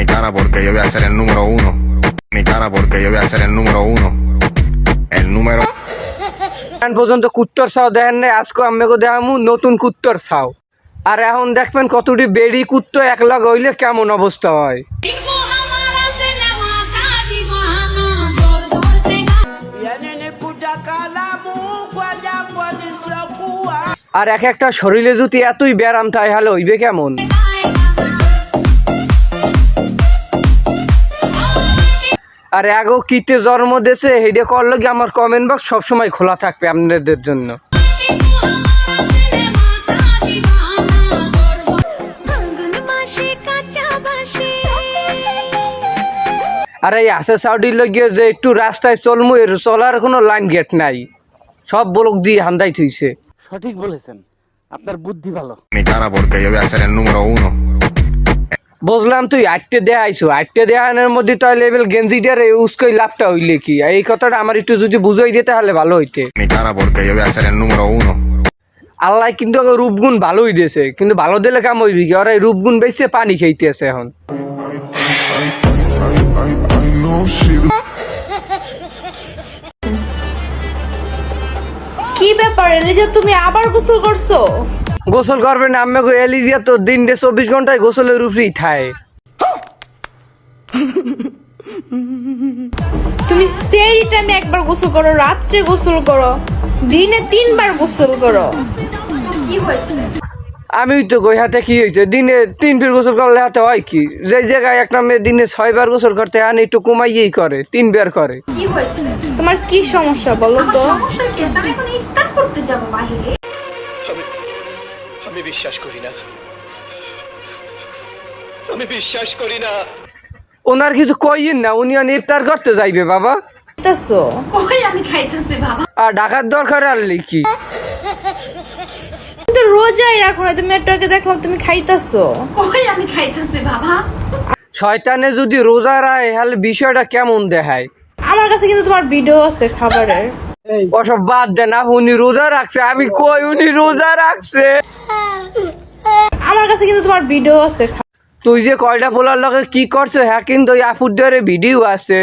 mi cara porque yo voy a ser el número uno. Mi cara porque yo voy a ser el número uno. El número এখন পর্যন্ত কুত্তর ছাও দেখেন নাই, আজকে আম্মেকে দেখামু নতুন কুত্তর ছাও। আর এখন দেখবেন কতটি বেড়ি কুত্তো একলগ হইলে কেমন অবস্থা হয়। আর এক একটা শরীরে যদি এতই ব্যারাম তাই হলে হইবে কেমন। আর এগো কিতে জন্ম দিয়েছে হেডে করলে কি আমার কমেন্ট বক্স সবসময় খোলা থাকবে আপনাদের জন্য। আর এই আসে সাউডির লগে যে একটু রাস্তায় চলমু এর চলার কোনো লাইন গেট নাই, সব ব্লক দিয়ে হান্দাই থইছে। সঠিক বলেছেন, আপনার বুদ্ধি ভালো। mi cara porque yo voy a ser el número uno. বুঝলাম তুই আটটে দেখাইছো, আটটে দেখানোর মধ্যে তো লেভেল গেঞ্জিটার উস্কই লাভটা হইলে কি, এই কথাটা আমার একটু যদি বুঝাই দিতে তাহলে ভালো হইতে। Mi cara porque yo voy a ser el número uno. আল্লাহ কিন্তু রূপগুণ ভালোই দিয়েছে, কিন্তু ভালো দিলে কাম হইবি কি, ওরা এই রূপগুণ বেশি পানি খাইতে আছে এখন। কি ব্যাপার এলিজা, তুমি আবার গোসল করছো? গোসল করবে না আম্মা গো, এলিজিয়া তো দিন 24 ঘন্টায় গোসলের উপরেই থাকে। তুমি সেই টাইমে একবার গোসল করো, রাত্রে গোসল করো, দিনে 3 বার গোসল করো। কি হয়েছে? আমি তো কই হাতে কি হয়েছে, দিনে 3 বার গোসল করলে হাতে হয় কি, যে জায়গায় একটা মেয়ে দিনে 6 বার গোসল করতে আনি একটু কমাইয়েই করে, 3 বার করে। কি হয়েছে? তোমার কি সমস্যা বলো তো? সমস্যা কি? আমি এখন ইফতার করতে যাব বাইরে। আমি বিশ্বাস করি না, আমি বিশ্বাস করি না। ওনার কিছু কইয়েন না, উনি ইফতার করতে যাইবে বাবা। খাইতাছো? কই আমি খাইতেছি বাবা। আর ঢাকার দরকার আর কি, কিন্তু রোজাই রাখো না, তুমি একটু আগে দেখলাম তুমি খাইতাছো। কই আমি খাইতেছি বাবা। শয়তানে যদি রোজা রায় তাহলে বিষয়টা কেমন দেখায়। আমার কাছে কিন্তু তোমার ভিডিও আছে খাবারের। ওসব বাদ দেন, উনি রোজা রাখছে, আমি কই উনি রোজা রাখছে। আমার কাছে কিন্তু তোমার ভিডিও আছে। তুই যে কয়টা বলার লগে কি করছো, হ্যাঁ কিন্তু ওই আপুর ধরে ভিডিও আছে,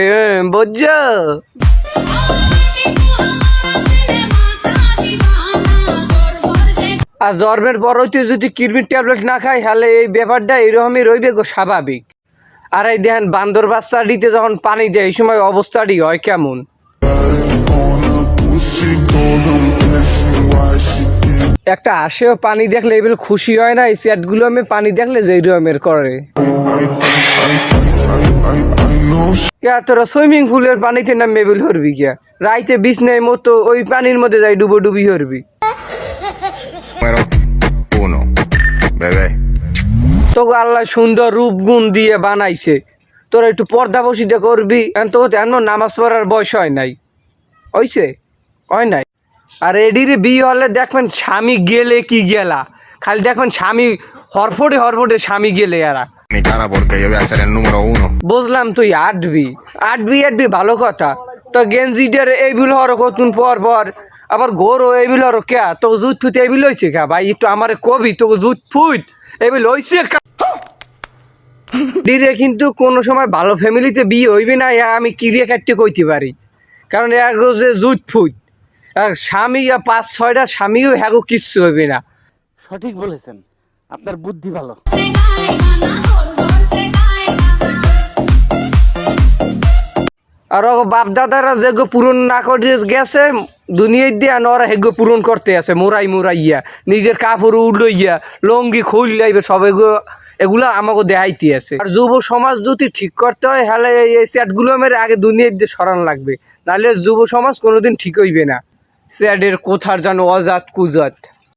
বুঝছো? আর জ্বরের পর হইতে যদি কিডনির ট্যাবলেট না খাই তাহলে এই ব্যাপারটা এইরকমই রইবে গো, স্বাভাবিক। আর এই দেখেন বান্দর বাচ্চাটিতে যখন পানি দেয় এই সময় অবস্থাটি হয় কেমন। একটা আসেও পানি দেখলে এগুলো খুশি হয় না, এই চ্যাটগুলো আমি পানি দেখলে যে রকমের করে। তোরা সুইমিং পুলের পানিতে নামে বেল হরবি কিয়া, রাইতে বিছনায় মতো ওই পানির মধ্যে যাই ডুবো ডুবি হরবি। Número uno. Bebé. তো আল্লাহ সুন্দর রূপ গুণ দিয়ে বানাইছে, তোরা একটু পর্দা বসিতে করবি। তো এমন নামাজ পড়ার বয়স হয় নাই, হইছে হয় নাই। আর এডিরে বিয়ে হলে দেখবেন স্বামী গেলে কি গেলা, খালি দেখবেন স্বামী হরফটে হরফটে স্বামী গেলে এরা। Mi cara porque yo voy a ser el número uno. বুঝলাম তুই আটবি ভালো কথা, তো গেঞ্জিটার এইগুলো হর কতুন পর পর আবার ঘোরও এইগুলো হর কে, তো জুত ফুট এইগুলো হয়েছে কা ভাই, একটু আমার কবি তো জুত ফুট এইগুলো হয়েছে ডিরে। কিন্তু কোনো সময় ভালো ফ্যামিলিতে বিয়ে হইবে না, আমি কিরিয়া কাটতে কইতে পারি, কারণ এক যে জুত ফুট স্বামী 5-6টা স্বামীও হ্যাগো কিচ্ছু হইবে না। সঠিক বলেছেন, আপনার বুদ্ধি ভালো। আর বাপ দাদারা যেগো পূরণ না করে গেছে দুনিয়ায় দিয়ে, ওরা হেগো পূরণ করতে আছে মোরাইয়া নিজের কাপড় উড়লইয়া লঙ্গি খুল লাইবে সব এগুলো আমাকে দেখাইতে আছে। আর যুব সমাজ যদি ঠিক করতে হয় তাহলে এই চ্যাটগুলো মেরে আগে দুনিয়ার দিয়ে সরান লাগবে, নাহলে যুব সমাজ কোনোদিন ঠিক হইবে না। চ্যাটের কোথার যেন অজাত কুজাত।